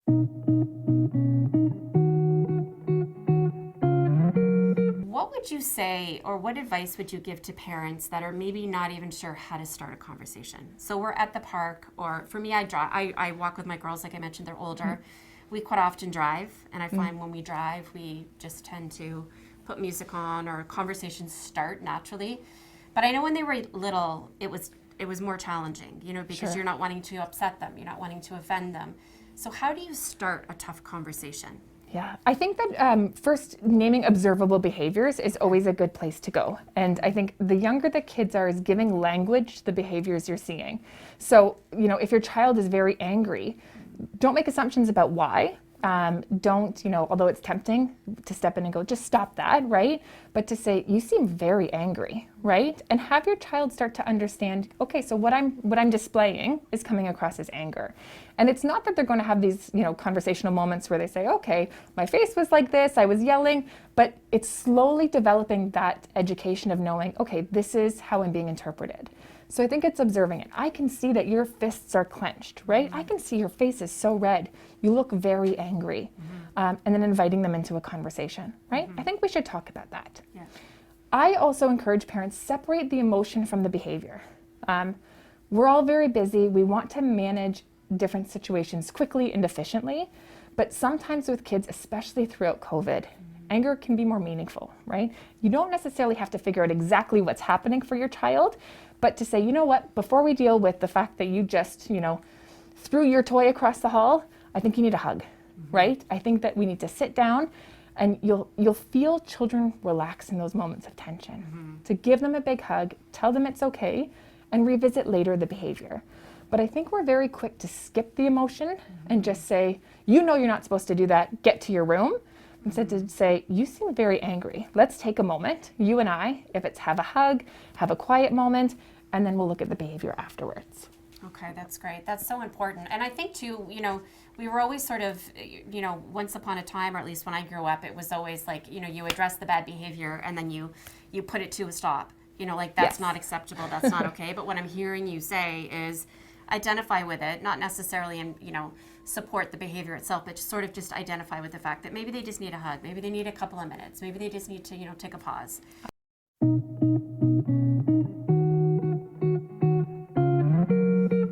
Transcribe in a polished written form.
What would you say, or what advice would you give to parents that are maybe not even sure how to start a conversation? So we're at the park, or for me, I drive. I walk with my girls, like I mentioned, they're older. We quite often drive, and I find when we drive, we just tend to put music on, or conversations start naturally. But I know when they were little, it was more challenging, because Sure. you're not wanting to upset them, you're not wanting to offend them. So how do you start a tough conversation? Yeah, I think that first naming observable behaviors is always a good place to go. And I think the younger the kids are is giving language to the behaviors you're seeing. So, if your child is very angry, don't make assumptions about why. Don't, although it's tempting to step in and go, just stop that, right? But to say, you seem very angry, right? And have your child start to understand, okay, so what I'm displaying is coming across as anger. And it's not that they're going to have these, conversational moments where they say, okay, my face was like this, I was yelling, but it's slowly developing that education of knowing, okay, this is how I'm being interpreted. So I think it's observing it. I can see that your fists are clenched, right? I can see your face is so red. You look very angry. And then inviting them into a conversation, right? I think we should talk about that. Yeah. I also encourage parents separate the emotion from the behavior. We're all very busy. We want to manage different situations quickly and efficiently. But sometimes with kids, especially throughout COVID, anger can be more meaningful, right? You don't necessarily have to figure out exactly what's happening for your child, but to say, you know what, before we deal with the fact that you just, threw your toy across the hall, I think you need a hug, right? I think that we need to sit down, and you'll feel children relax in those moments of tension. To give them a big hug, tell them it's okay, and revisit later the behavior. But I think we're very quick to skip the emotion and just say, you're not supposed to do that, get to your room. Instead to say, you seem very angry. Let's take a moment, you and I, if it's have a hug, have a quiet moment, and then we'll look at the behavior afterwards. Okay, that's great. That's so important. And I think too, we were always sort of, once upon a time, or at least when I grew up, it was always like, you address the bad behavior and then you put it to a stop. Like that's Yes. not acceptable, that's not okay. But what I'm hearing you say is identify with it, not necessarily support the behavior itself, but sort of just identify with the fact that maybe they just need a hug, maybe they need a couple of minutes, maybe they just need to, take a pause.